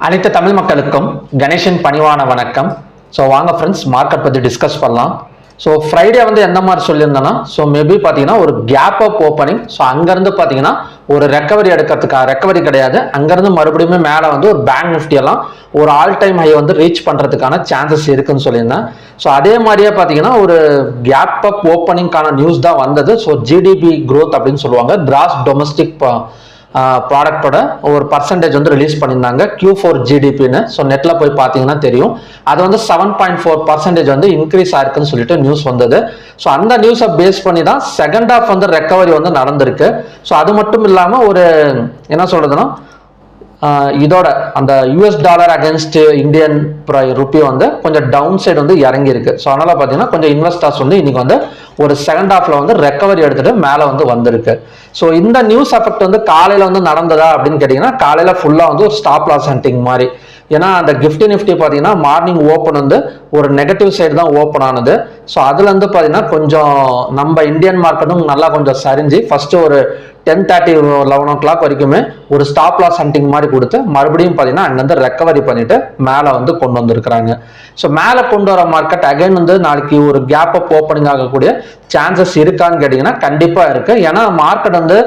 அனைத்து தமிழ் மக்களுக்கும் கணேஷன் பணிவான வணக்கம். ஸோ வாங்க ஃப்ரெண்ட்ஸ் மார்க்கெட் பற்றி டிஸ்கஸ் பண்ணலாம். ஸோ ஃப்ரைடே வந்து எந்த மாதிரி சொல்லியிருந்தேன்னா, ஸோ மேபி பார்த்தீங்கன்னா ஒரு கேப் அப் ஓப்பனிங். ஸோ அங்கேருந்து பார்த்தீங்கன்னா ஒரு ரெக்கவரி எடுக்கிறதுக்காக ரெக்கவரி கிடையாது, அங்கேருந்து மறுபடியும் மேலே வந்து ஒரு பேங்க் நிஃப்டி எல்லாம் ஒரு ஆல் டைம் ஹை வந்து ரீச் பண்ணுறதுக்கான சான்சஸ் இருக்குன்னு சொல்லியிருந்தேன். ஸோ அதே மாதிரியே பார்த்தீங்கன்னா ஒரு கேப் அப் ஓப்பனிங்கான நியூஸ் தான் வந்தது. ஸோ ஜிடிபி க்ரோத் அப்படின்னு சொல்லுவாங்க, கிராஸ் டொமஸ்டிக் ப்ராடக்டோட ஒரு பர்சன்டேஜ் வந்து ரிலீஸ் பண்ணியிருந்தாங்க Q4 ஜிடிபின்னு. ஸோ நெட்ல போய் பார்த்தீங்கன்னா தெரியும், அது வந்து 7.4% வந்து இன்க்ரீஸ் ஆயிருக்குன்னு சொல்லிட்டு நியூஸ் வந்தது. ஸோ அந்த நியூஸை பேஸ் பண்ணி தான் செகண்ட் ஹாஃப் வந்து ரெக்கவரி வந்து நடந்திருக்கு. ஸோ அது மட்டும் இல்லாமல் ஒரு என்ன சொல்றதுன்னா, இதோட அந்த US dollar against Indian rupee வந்து கொஞ்சம் டவுன் சைடு வந்து இறங்கி இருக்கு. ஸோ அதனால பார்த்தீங்கன்னா கொஞ்சம் இன்வெஸ்டர்ஸ் வந்து இன்னைக்கு வந்து ஒரு செகண்ட் ஹாஃப்ல வந்து ரெக்கவரி எடுத்துட்டு மேலே வந்து வந்திருக்கு. ஸோ இந்த நியூஸ் எஃபெக்ட் வந்து காலையில வந்து நடந்ததா அப்படின்னு கேட்டீங்கன்னா, காலையில ஃபுல்லா வந்து ஒரு ஸ்டாப் லாஸ் ஹண்டிங் மாதிரி. ஏன்னா அந்த நிஃப்டி பார்த்தீங்கன்னா மார்னிங் ஓப்பன் வந்து ஒரு நெகட்டிவ் சைடு தான் ஓப்பன் ஆனது. ஸோ அதுல இருந்து பார்த்தீங்கன்னா கொஞ்சம் நம்ம இந்தியன் மார்க்கெட்டும் நல்லா கொஞ்சம் சரிஞ்சு ஃபர்ஸ்ட் ஒரு 10:30 11 o'clock வரைக்குமே ஒரு ஸ்டாப் லாஸ் ஹண்டிங் மாதிரி கொடுத்து மறுபடியும் பார்த்தீங்கன்னா அங்கேருந்து ரெக்கவரி பண்ணிட்டு மேலே வந்து கொண்டு வந்திருக்கிறாங்க. ஸோ மேலே கொண்டு வர மார்க்கெட் அகைன் வந்து நாளைக்கு ஒரு கேப் அப் ஓப்பனிங் ஆகக்கூடிய சான்சஸ் இருக்கான்னு கேட்டிங்கன்னா கண்டிப்பாக இருக்கு. ஏன்னா மார்க்கெட் வந்து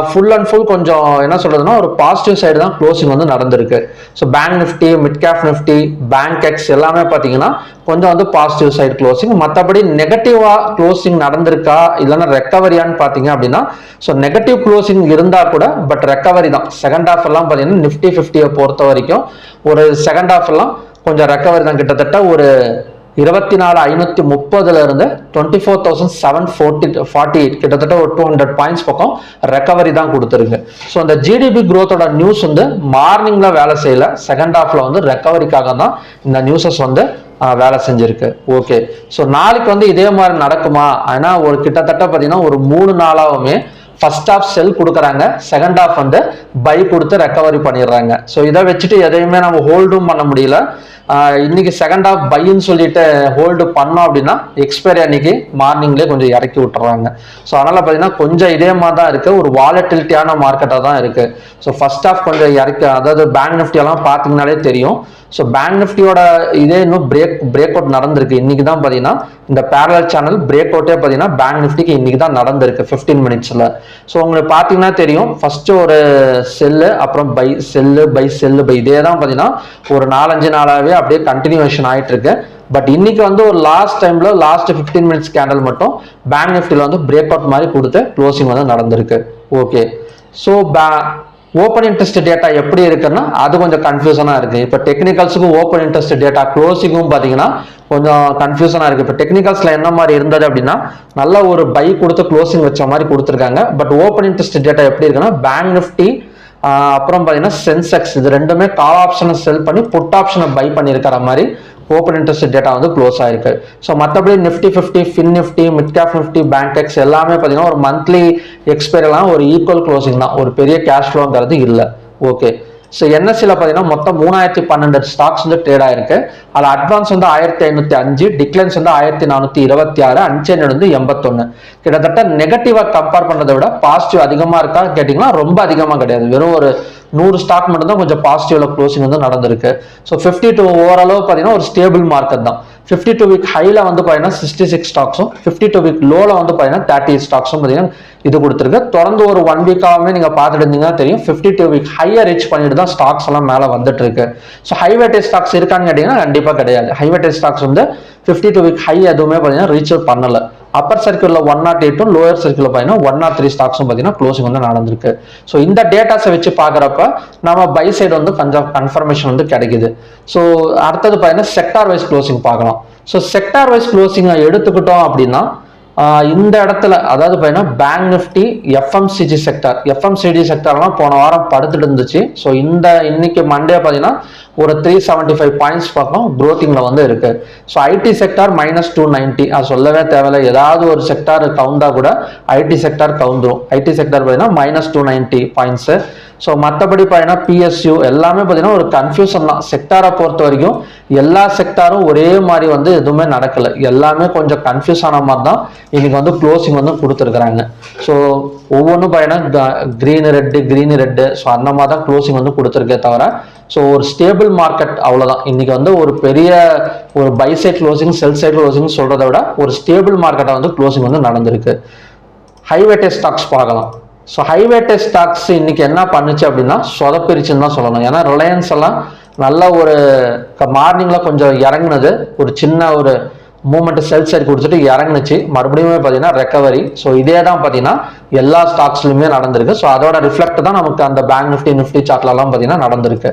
ஃபுல் அண்ட் ஃபுல் கொஞ்சம் என்ன சொல்றதுன்னா ஒரு பாசிட்டிவ் சைடு தான் க்ளோசிங் வந்து நடந்திருக்கு. So bank Nifty, mid cap Nifty, bank X எல்லாமே பார்த்தீங்கன்னா கொஞ்சம் வந்து பாசிட்டிவ் சைடு க்ளோசிங். மற்றபடி நெகட்டிவா க்ளோசிங் நடந்திருக்கா இல்லைன்னா ரெக்கவரியான்னு பார்த்தீங்க அப்படின்னா, ஸோ நெகட்டிவ் க்ளோசிங் இருந்தா கூட பட் ரெக்கவரி தான். செகண்ட் ஹாஃப் எல்லாம் பார்த்தீங்கன்னா நிஃப்டி 50 பொறுத்த வரைக்கும் ஒரு செகண்ட் ஹாஃப் எல்லாம் கொஞ்சம் ரெக்கவரி தான். கிட்டத்தட்ட ஒரு 24,530 இருந்து 24,748 கிட்டத்தட்ட ஒரு 200 பாயிண்ட்ஸ் பக்கம் ரெக்கவரி தான் கொடுத்துருக்கு. ஸோ அந்த ஜிடிபி க்ரோத்தோட நியூஸ் வந்து மார்னிங்ல வேலை செய்யல, செகண்ட் ஹாஃப்ல வந்து ரெக்கவரிக்காக தான் இந்த நியூஸஸ் வந்து வேலை செஞ்சிருக்கு. ஓகே, ஸோ நாளைக்கு வந்து இதே மாதிரி நடக்குமா? ஏன்னா ஒரு கிட்டத்தட்ட பார்த்தீங்கன்னா ஒரு 3 நாளாவுமே ஃபர்ஸ்ட் ஹாஃப் செல் கொடுக்குறாங்க, செகண்ட் ஹாஃப் வந்து பை கொடுத்து ரெக்கவரி பண்ணிடுறாங்க. ஸோ இதை வச்சுட்டு எதையுமே நம்ம ஹோல்டும் பண்ண முடியல. இன்னைக்கு செகண்ட் ஹாஃப் பைன்னு சொல்லிட்டு ஹோல்டு பண்ணோம் அப்படின்னா எக்ஸ்பைரி அன்னைக்கு மார்னிங்லேயே கொஞ்சம் இறக்கி விட்டுறாங்க. ஸோ அதனால பார்த்தீங்கன்னா கொஞ்சம் இதே மாதிரி தான் இருக்கு, ஒரு வாலட்டிலிட்டியான மார்க்கெட்டாக தான் இருக்கு. ஸோ ஃபர்ஸ்ட் ஹாஃப் கொஞ்சம் இறக்கி, அதாவது பேங்க் நிஃப்டி எல்லாம் பார்த்தீங்கன்னாலே தெரியும். ஸோ பேங்க் நிஃப்டியோட இதே இன்னும் பிரேக் அவுட் நடந்திருக்கு. இன்னைக்கு தான் பார்த்தீங்கன்னா இந்த பேரலல் சேனல் பிரேக் அவுட்டே பார்த்தீங்கன்னா பேங்க் நிஃப்டிக்கு இன்னைக்கு தான் நடந்திருக்கு 15 மினிட்ஸ்ல. ஸோ உங்களுக்கு பார்த்தீங்கன்னா தெரியும், ஃபர்ஸ்ட் ஒரு செல்லு, அப்புறம் buy sell buy sell buy, இதே தான் பார்த்தீங்கன்னா ஒரு 4-5 நாளாவே அப்படியே கண்டினியூஷன் ஆயிட்டு இருக்கு. பட் இன்னைக்கு வந்து ஒரு லாஸ்ட் 15 மினிட்ஸ் கேண்டல் மட்டும் பேங்க் நிஃப்டியில் வந்து பிரேக் அவுட் மாதிரி கொடுத்து க்ளோசிங் வந்து நடந்திருக்கு. Okay, so open interest data எப்படி இருக்குன்னா அது கொஞ்சம் கன்ஃபியூஷனா இருக்கு. இப்போ டெக்னிக்கல்ஸுக்கும் ஓப்பன் இன்ட்ரெஸ்ட் டேட்டா க்ளோசிங்கும் பார்த்தீங்கன்னா கொஞ்சம் கன்ஃபியூஷனா இருக்கு. இப்போ டெக்னிக்கல்ஸ்ல என்ன மாதிரி இருந்தது அப்படின்னா நல்ல ஒரு பை கொடுத்து க்ளோசிங் வச்ச மாதிரி கொடுத்துருக்காங்க. பட் ஓப்பன் இன்ட்ரெஸ்ட் டேட்டா எப்படி இருக்குன்னா பேங்க் நிஃப்டி அப்புறம் பார்த்தீங்கன்னா சென்செக்ஸ் இது ரெண்டுமே கால் ஆப்ஷனை செல் பண்ணி புட் ஆப்ஷனை பை பண்ணியிருக்கிற மாதிரி ஓப்பன் இன்ட்ரெஸ்ட் டேட்டா வந்து க்ளோஸ் ஆயிருக்கு. ஸோ மற்றபடி Nifty 50, fin Nifty, mid cap Nifty, bank X எல்லாமே பார்த்தீங்கன்னா ஒரு மந்த்லி எக்ஸ்பைரிலாம் ஒரு ஈக்குவல் க்ளோசிங் தான், ஒரு பெரிய கேஷ் ஃப்ளோங்கிறது இல்லை. ஓகே, ஸோ என்எஸ்சியில் பார்த்தீங்கன்னா மொத்தம் 3012 ஸ்டாக்ஸ் வந்து ட்ரேட் ஆயிருக்கு. அதில் அட்வான்ஸ் வந்து 1505, டிக்ளைன்ஸ் வந்து 1426, அன்சேஞ்ச் வந்து 81. கிட்டத்தட்ட நெகட்டிவாக கம்பேர் பண்ணுறதை விட பாசிட்டிவ் அதிகமாக இருக்கா கேட்டிங்கன்னா ரொம்ப அதிகமாக கிடையாது. வெறும் ஒரு 100 ஸ்டாக் மட்டும் தான் கொஞ்சம் பாசிட்டிவ்ல க்ளோசிங் வந்து நடந்திருக்கு. ஸோ 52 ஓவராலோ பார்த்தீங்கன்னா ஒரு ஸ்டேபிள் மார்க்கெட் தான். 52 வீக் ஹைல வந்து பார்த்தீங்கன்னா 66 ஸ்டாக்ஸும், 52 வீக் லோல வந்து பார்த்தீங்கன்னா 38 ஸ்டாக்ஸும் பார்த்தீங்கன்னா இது கொடுத்துருக்கு. தொடர்ந்து ஒரு 1 வீக்காகவே நீங்க பார்த்துட்டு இருந்தீங்கன்னா தெரியும் 52 வீக் ஹையை ரீச் பண்ணிட்டு தான் ஸ்டாக்ஸ் எல்லாம் மேலே வந்துட்டு இருக்கு. ஸோ ஹை வெயிட்டேஜ் ஸ்டாக்ஸ் இருக்கான்னு கேட்டீங்கன்னா கண்டிப்பாக கிடையாது. ஹை வெயிட்டேஜ் ஸ்டாக்ஸ் வந்து 52 வீக் ஹை எதுவுமே பார்த்தீங்கன்னா ரீச் பண்ணல. அப்பர் சர்க்கியூல்ல 108, லோயர் சர்க்கியூல்ல பார்த்தீங்கன்னா 103 ஸ்டாக்ஸும் பார்த்தீங்கன்னா க்ளோசிங் வந்து நடந்திருக்கு. ஸோ இந்த டேட்டாஸை வச்சு பார்க்குறப்ப நம்ம பை சைடு வந்து கொஞ்சம் கன்ஃபர்மேஷன் வந்து கிடைக்குது. ஸோ அடுத்தது பார்த்தீங்கன்னா செக்டார் வைஸ் க்ளோசிங் பார்க்கலாம். ஸோ செக்டார் வைஸ் க்ளோசிங்கை எடுத்துக்கிட்டோம் அப்படின்னா இந்த இடத்துல அதாவது பார்த்தீங்கன்னா பேங்க் நிஃப்டி, எஃப்எம்சிஜி செக்டார்லாம் போன வாரம் படுத்துட்டு இருந்துச்சு. ஸோ இன்னைக்கு மண்டே பார்த்தீங்கன்னா ஒரு 375 பாயிண்ட்ஸ் பக்கம் க்ரோத்திங்ல வந்து இருக்கு. ஸோ ஐடி செக்டார் -290, அது சொல்லவே தேவையில்லை. ஏதாவது ஒரு செக்டார் கவுண்டா கூட ஐடி செக்டார் கவுந்துரும். ஐடி செக்டார் பார்த்தீங்கன்னா -290 பாயிண்ட்ஸ். ஸோ மற்றபடி பார்த்தீங்கன்னா பிஎஸ்யூ எல்லாமே பார்த்தீங்கன்னா ஒரு கன்ஃபியூஷன் தான். செக்டாரை பொறுத்த வரைக்கும் எல்லா செக்டாரும் ஒரே மாதிரி வந்து எதுவுமே நடக்கல, எல்லாமே கொஞ்சம் கன்ஃபியூஸ் ஆன மாதிரி தான் இன்னைக்கு வந்து க்ளோசிங் வந்து கொடுத்துருக்குறாங்க. ஸோ ஒவ்வொன்றும் பார்த்தீங்கன்னா க்ரீனு ரெட்டு ஸோ அந்த மாதிரி தான் க்ளோசிங் வந்து கொடுத்துருக்கே தவிர ஸோ ஒரு ஸ்டேபிள் மார்க்கெட் அவ்வளோதான். இன்னைக்கு வந்து ஒரு பெரிய ஒரு buy side closing sell side closing சொல்றதை விட ஒரு ஸ்டேபிள் மார்க்கெட்டை வந்து க்ளோசிங் வந்து நடந்திருக்கு. ஹைவேட்டேஜ் ஸ்டாக்ஸ் பார்க்கலாம். ஸோ ஹைவேட்டேஜ் ஸ்டாக்ஸ் இன்னைக்கு என்ன பண்ணுச்சு அப்படின்னா சொதப்பிரிச்சுன்னு தான் சொல்லணும். ஏன்னா ரிலையன்ஸ் எல்லாம் நல்ல ஒரு மார்னிங்ல கொஞ்சம் இறங்குனது, ஒரு சின்ன ஒரு மூமெண்ட் செல் சைடு கொடுத்துட்டு இறங்குனுச்சு, மறுபடியும் பார்த்தீங்கன்னா ரெக்கவரி. ஸோ இதே தான் பார்த்தீங்கன்னா எல்லா ஸ்டாக்ஸ்லையுமே நடந்திருக்கு. ஸோ அதோட ரிஃப்ளெக்ட் தான் நமக்கு அந்த பேங்க் நிஃப்டி சார்ட்லலாம் பார்த்தீங்கன்னா நடந்திருக்கு.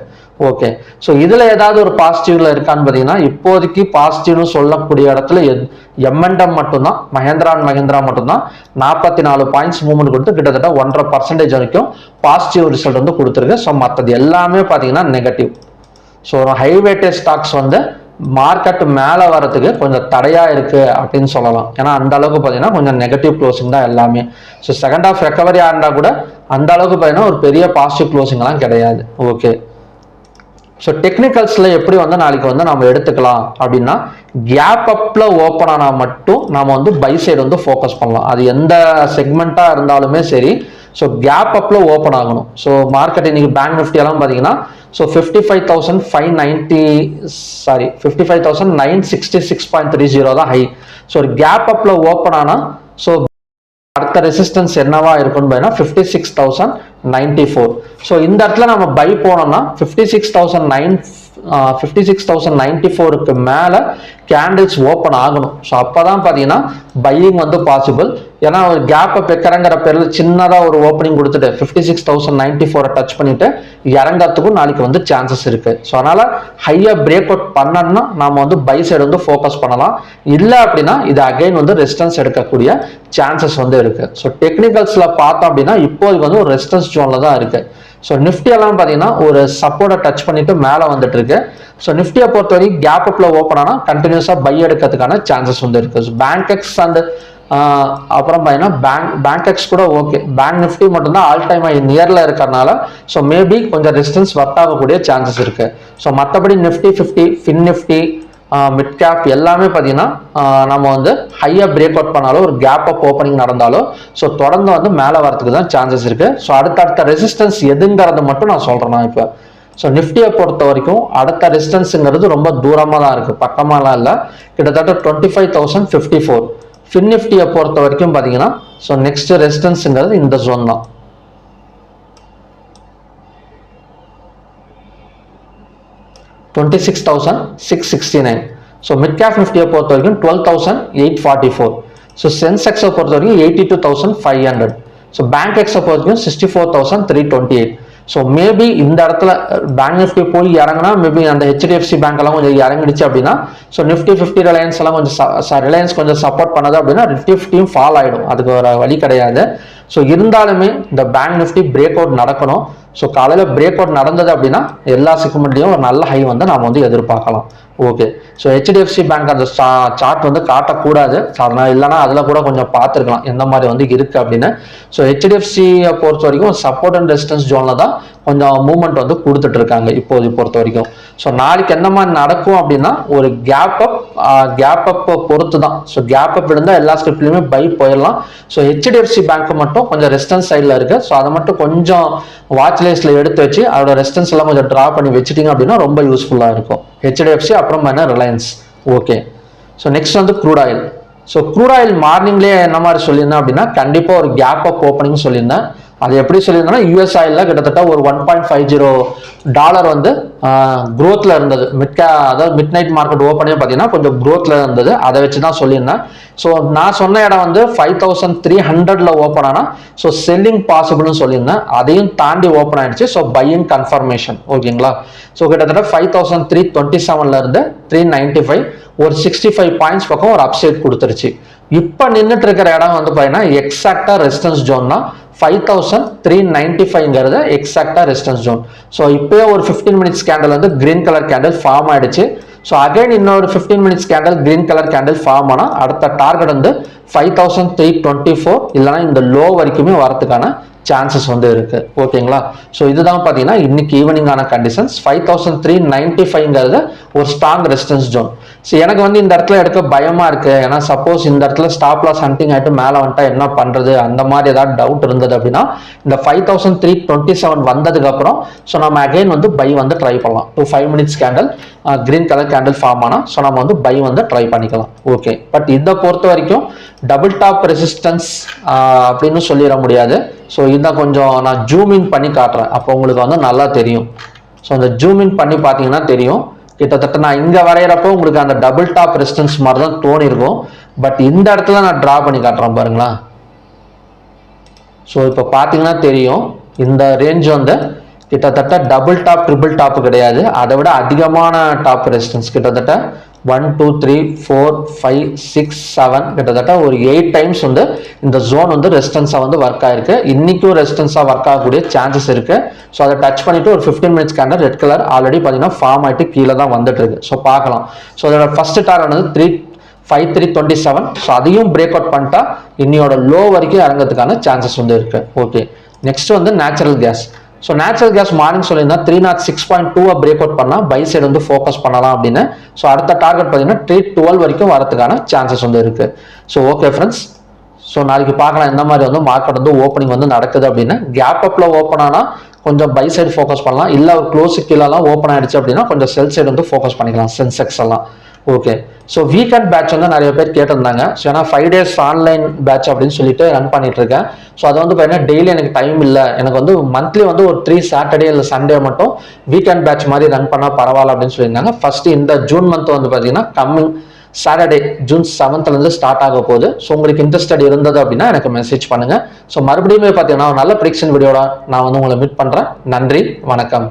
ஓகே, ஸோ இதுல ஏதாவது ஒரு பாசிட்டிவ்ல இருக்கான்னு பார்த்தீங்கன்னா இப்போதைக்கு பாசிட்டிவ்னு சொல்லக்கூடிய இடத்துல எம்என்டம் மட்டும்தான், மஹேந்திரா அண்ட் மஹேந்திரா மட்டும்தான் 44 பாயிண்ட்ஸ் மூவ்மெண்ட் கொடுத்து கிட்டத்தட்ட 1.5% வரைக்கும் பாசிட்டிவ் ரிசல்ட் வந்து கொடுத்துருக்கு. ஸோ மற்றது எல்லாமே பார்த்தீங்கன்னா நெகட்டிவ். ஸோ ஹைவேட்டேஜ் ஸ்டாக்ஸ் வந்து மார்க்கெட் மேலே வரதுக்கு கொஞ்சம் தடையா இருக்கு அப்படின்னு சொல்லலாம். ஏன்னா அந்த அளவுக்கு பார்த்தீங்கன்னா கொஞ்சம் நெகட்டிவ் க்ளோசிங் தான் எல்லாமே. ஸோ செகண்ட் ஆஃப் ரெக்கவரி ஆண்டா கூட அந்த அளவுக்கு பார்த்தீங்கன்னா ஒரு பெரிய பாசிட்டிவ் க்ளோசிங்லாம் கிடையாது. ஓகே, ஸோ டெக்னிக்கல்ஸ்ல எப்படி வந்து நாளைக்கு வந்து நம்ம எடுத்துக்கலாம் அப்படின்னா கேப் அப்ல ஓப்பன் ஆனால் மட்டும் நம்ம வந்து பை சைடு வந்து ஃபோக்கஸ் பண்ணலாம். அது எந்த செக்மெண்டா இருந்தாலுமே சரி. ஸோ கேப் அப்ல ஓப்பன் ஆகணும். ஸோ மார்க்கெட் இன்னைக்கு பேங்க் நிஃப்டி எல்லாம் பார்த்தீங்கன்னா ஸோ 55,966.30 தான் ஹை. ஸோ ஒரு கேப் அப்ல ஓப்பன் ஆனா ஸோ அடுத்த ரெசிஸ்டன்ஸ் என்னவா இருக்குன்னு பார்த்தீங்கன்னா 56,094. ஸோ இந்த இடத்துல நம்ம பை போனோம்னா 56,094க்கு மேல கேண்டில்ஸ் ஓப்பன் ஆகணும். ஸோ அப்பதான் பார்த்தீங்கன்னா பையிங் வந்து பாசிபிள். ஏன்னா ஒரு கேப் அப் வைக்கிறங்கிற பேர்ல சின்னதா ஒரு ஓப்பனிங் கொடுத்துட்டு 56,094 டச் பண்ணிட்டு இறங்கிறதுக்கும் நாளைக்கு வந்து சான்சஸ் இருக்கு. ஸோ அதனால ஹையா பிரேக் அவுட் பண்ணணும்னா நாம வந்து பை சைடு வந்து ஃபோக்கஸ் பண்ணலாம். இல்லை அப்படின்னா இது அகைன் வந்து ரெசிஸ்டன்ஸ் எடுக்கக்கூடிய சான்சஸ் வந்து இருக்கு. ஸோ டெக்னிக்கல்ஸ்ல பார்த்தோம் அப்படின்னா இப்போதைக்கு வந்து ஒரு ரெசிஸ்டன்ஸ் ஜோன்ல தான் இருக்கு. ஸோ நிஃப்டி எல்லாம் பார்த்தீங்கன்னா ஒரு சப்போர்ட்டை டச் பண்ணிட்டு மேலே வந்துட்டு இருக்கு. ஸோ நிஃப்டியை பொறுத்த வரைக்கும் கேப் அப்ல ஓப்பன் ஆனால் கண்டினியூஸா பை எடுக்கிறதுக்கான சான்சஸ் வந்து இருக்கு. ஸோ பேங்க் எக்ஸ் அண்ட் அப்புறம் பார்த்தீங்கன்னா பேங்க் எக்ஸ் கூட ஓகே, பேங்க் நிஃப்டி மட்டும்தான் ஆல் டைம் நியர்ல இருக்கிறதுனால ஸோ மேபி கொஞ்சம் ரெசிஸ்டன்ஸ் ஒர்க் ஆகக்கூடிய சான்சஸ் இருக்கு. ஸோ மற்றபடி Nifty 50, fin Nifty, mid cap எல்லாமே பார்த்தீங்கன்னா நம்ம வந்து ஹையா பிரேக் அவுட் பண்ணாலும் ஒரு கேப் அப் ஓப்பனிங் நடந்தாலும் ஸோ தொடர்ந்து வந்து மேலே வரதுக்கு தான் சான்சஸ் இருக்கு. ஸோ அடுத்த ரெசிஸ்டன்ஸ் எதுங்கிறது மட்டும் நான் சொல்றேன் நான் இப்போ. ஸோ நிஃப்டியை பொறுத்த வரைக்கும் அடுத்த ரெசிஸ்டன்ஸுங்கிறது ரொம்ப தூரமாக தான் இருக்கு, பக்கமாலாம் இல்லை. கிட்டத்தட்ட 25,054. ஃபின் நிஃப்டியை பொறுத்த வரைக்கும் பார்த்தீங்கன்னா ஸோ நெக்ஸ்ட் ரெசிஸ்டன்ஸுங்கிறது இந்த ஜோன் தான். 26,669. ஸோ மிட் கேப் நிஃப்டியை பொறுத்த வரைக்கும் 12,844. ஸோ சென்செக்ஸை பொறுத்த வரைக்கும் 82,500. ஸோ பேங்க் எக்ஸை பொறுத்த வரைக்கும் 64,328. ஸோ மேபி இந்த இடத்துல பேங்க் நிஃப்டி போய் இறங்கினா மேபி அந்த HDFC பேங்க் எல்லாம் கொஞ்சம் இறங்கிடுச்சு அப்படின்னா ஸோ நிஃப்டி 50 ரிலையன்ஸ் எல்லாம் கொஞ்சம் ரிலையன்ஸ் கொஞ்சம் சப்போர்ட் பண்ணது அப்படின்னா நிஃப்டி 50 ஃபால் ஆயிடும், அதுக்கு ஒரு வழி கிடையாது. ஸோ இருந்தாலுமே இந்த பேங்க் நிஃப்டி பிரேக் அவுட் நடக்கணும். ஸோ காலையில் பிரேக் அவுட் நடந்தது அப்படின்னா எல்லா செக்மெண்ட்லையும் ஒரு நல்ல ஹை வந்து நாம் வந்து எதிர்பார்க்கலாம். ஓகே, ஸோ HDFC பேங்க் அந்த சார்ட் வந்து காட்டக்கூடாது, அதனால இல்லைனா அதில் கூட கொஞ்சம் பார்த்துருக்கலாம் எந்த மாதிரி வந்து இருக்கு அப்படின்னு. ஸோ HDFCயை பொறுத்த வரைக்கும் சப்போர்ட் அண்ட் ரெசிஸ்டன்ஸ் ஜோன்ல தான் கொஞ்சம் மூவ்மெண்ட் வந்து கொடுத்துட்டு இருக்காங்க இப்போது பொறுத்த வரைக்கும். ஸோ நாளைக்கு என்ன மாதிரி நடக்கும் அப்படின்னா ஒரு கேப் அப் பொறுத்து தான். ஸோ கேப் அப் இருந்தால் எல்லா ஸ்கிரிப்ட்லையுமே பை போயிடலாம். ஸோ HDFC பேங்க் மட்டும் கொஞ்சம் ரெசிஸ்டன்ஸ் சைடில் இருக்கு. ஸோ அதை மட்டும் கொஞ்சம் வாட்ச் லிஸ்ட்ல எடுத்து வச்சு அதோட ரெசிஸ்டன்ஸ் எல்லாம் கொஞ்சம் டிரா பண்ணி வச்சுட்டீங்க அப்படின்னா ரொம்ப யூஸ்ஃபுல்லாக இருக்கும். HDFC அப்புறம் என்ன ரிலையன்ஸ். ஓகே, ஸோ நெக்ஸ்ட் வந்து crude oil. So crude oil மார்னிங்லேயே என்ன மாதிரி சொல்லியிருந்தேன் அப்படின்னா கண்டிப்பாக ஒரு கேப் அப் ஓப்பனிங் சொல்லியிருந்தேன். அது எப்படி சொல்லியிருந்தேன்னா US ஆயில்ல கிட்டத்தட்ட ஒரு $1.50 வந்து க்ரோத்ல இருந்தது. அதாவது மிட் நைட் மார்க்கெட் ஓப்பனே பார்த்தீங்கன்னா கொஞ்சம் க்ரோத்ல இருந்தது, அதை வச்சு தான் சொல்லியிருந்தேன். ஸோ நான் சொன்ன இடம் வந்து 5,300 ஓப்பன் ஆனால் ஸோ செல்லிங் பாசிபிள்னு சொல்லியிருந்தேன். அதையும் தாண்டி ஓப்பன் ஆயிடுச்சு. So buying confirmation. ஓகேங்களா, ஸோ கிட்டத்தட்ட 5,327 இருந்து 395 ஒரு 65 பாயிண்ட்ஸ் பக்கம் ஒரு அப்சைட் கொடுத்துருச்சு. இப்போ நின்றுட்டு இருக்கிற இடம் வந்து பார்த்தீங்கன்னா எக்ஸாக்டா ரெசிஸ்டன்ஸ் ஜோன் தான் 5395ங்கிறது எக்ஸாக்டா ரெசிஸ்டன்ஸ் ஜோன். ஸோ இப்போயே ஒரு 15 மினிட்ஸ் கேண்டில் வந்து கிரீன் கலர் கேண்டில் ஃபார்ம் ஆயிடுச்சு. ஸோ அகைன் இன்னொரு 15 minutes candle green colour candle form ஆனால் அடுத்த டார்கெட் வந்து 5324 இல்லைனா இந்த லோ வரைக்குமே வரதுக்கான சான்சஸ் வந்து இருக்கு. ஓகேங்களா? ஸோ இதுதான் பார்த்தீங்கன்னா இன்னைக்கு ஈவினிங்கான கண்டிஷன்ஸ். 5395ங்கிறது ஒரு ஸ்ட்ராங் ரெசிஸ்டன்ஸ் ஜோன். ஸோ எனக்கு வந்து இந்த இடத்துல எடுக்க பயமா இருக்கு. ஏன்னா சப்போஸ் இந்த இடத்துல ஸ்டாப் லாஸ் ஹண்டிங் ஆகிட்டு மேலே வந்துட்டா என்ன பண்றது, அந்த மாதிரி ஏதாவது டவுட் இருந்தது அப்படின்னா இந்த 5327 வந்ததுக்கு அப்புறம் ஸோ நம்ம அகைன் வந்து பை வந்து ட்ரை பண்ணலாம். 5 minutes candle green colour candle form ஆனால் ஸோ நம்ம வந்து பை வந்து ட்ரை பண்ணிக்கலாம். ஓகே, பட் இதை பொறுத்த வரைக்கும் டபுள் டாப் ரெசிஸ்டன்ஸ் அப்படின்னு சொல்லிட முடியாது. ஸோ இதை கொஞ்சம் நான் ஜூம் இன் பண்ணி காட்டுறேன், அப்போ உங்களுக்கு வந்து நல்லா தெரியும். ஸோ அந்த ஜூம் இன் பண்ணி பார்த்தீங்கன்னா தெரியும். கிட்டத்தட்ட நான் இங்கே வரைகிறப்போ உங்களுக்கு அந்த டபுள் டாப் ரெசிஸ்டன்ஸ் மாதிரி தான் தோணி இருக்கும். பட் இந்த இடத்துல நான் ட்ரா பண்ணி காட்டுறேன் பாருங்களா. ஸோ இப்போ பார்த்தீங்கன்னா தெரியும் இந்த ரேஞ்ச் வந்து கிட்டத்தட்ட டபுள் டாப் ட்ரிபிள் டாப் கிடையாது, அதை விட அதிகமான டாப் ரெசிஸ்டன்ஸ். கிட்டத்தட்ட 1 2 3 4 5 6 7 கிட்டத்தட்ட ஒரு 8 டைம்ஸ் வந்து இந்த ஜோன் வந்து ரெசிஸ்டன்ஸாக வந்து ஒர்க் ஆயிருக்கு. இன்னைக்கும் ரெசிஸ்டன்ஸாக ஒர்க் ஆகக்கூடிய சான்சஸ் இருக்கு. ஸோ அதை டச் பண்ணிட்டு ஒரு 15 minutes candle red colour already பார்த்தீங்கன்னா ஃபார்ம் ஆகிட்டு கீழே தான் வந்துட்டு இருக்கு. ஸோ பார்க்கலாம். ஸோ அதோட ஃபர்ஸ்ட் டார்கெட் வந்து 5327. ஸோ அதையும் பிரேக் அவுட் பண்ணிட்டா இன்னையோட லோ வரைக்கும் இறங்கிறதுக்கான சான்சஸ் வந்து இருக்கு. ஓகே, நெக்ஸ்ட் வந்து natural gas. So natural gas morning சொல்லியிருந்தா 306.2 பிரேக் அவுட் பண்ணால் பை சைடு வந்து ஃபோக்கஸ் பண்ணலாம் அப்படின்னு. ஸோ அடுத்த டார்கெட் பார்த்தீங்கன்னா 312 வரைக்கும் வரதுக்கான சான்சஸ் வந்து இருக்கு. ஸோ ஓகே ஃப்ரெண்ட்ஸ், ஸோ நாளைக்கு பார்க்கலாம் எந்த மாதிரி வந்து மார்க்கெட் வந்து ஓப்பனிங் வந்து நடக்குது அப்படின்னு. கேப் அப்ல ஓப்பன் ஆனால் கொஞ்சம் பை சைடு ஃபோக்கஸ் பண்ணலாம், இல்லை ஒரு க்ளோஸ் கீழெல்லாம் ஓப்பன் ஆயிடுச்சு அப்படின்னா கொஞ்சம் செல் சைடு வந்து ஃபோக்கஸ் பண்ணிக்கலாம், சென்செக்ஸ் எல்லாம். ஓகே, ஸோ வீக்கெண்ட் பேட்ச் வந்து நிறைய பேர் கேட்டிருந்தாங்க. ஸோ ஏன்னா 5 days ஆன்லைன் பேட்ச் அப்படின்னு சொல்லிட்டு ரன் பண்ணிட்டு இருக்கேன். ஸோ அது வந்து பார்த்தீங்கன்னா டெய்லி எனக்கு டைம் இல்லை, எனக்கு வந்து மந்த்லி வந்து ஒரு 3 சாட்டர்டே இல்லை சண்டே மட்டும் வீக்கெண்ட் பேட்ச் மாதிரி ரன் பண்ணால் பரவாயில்ல அப்படின்னு சொல்லியிருந்தாங்க. ஃபர்ஸ்ட் இந்த ஜூன் மந்த் வந்து பார்த்தீங்கன்னா coming Saturday June 7th start ஆக போகுது. ஸோ உங்களுக்கு இன்ட்ரெஸ்டட் இருந்தது அப்படின்னா எனக்கு மெசேஜ் பண்ணுங்க. ஸோ மறுபடியும் பார்த்தீங்கன்னா நல்ல ப்ரிடிக்ஷன் வீடியோட நான் வந்து உங்களை மீட் பண்ணுறேன். நன்றி, வணக்கம்.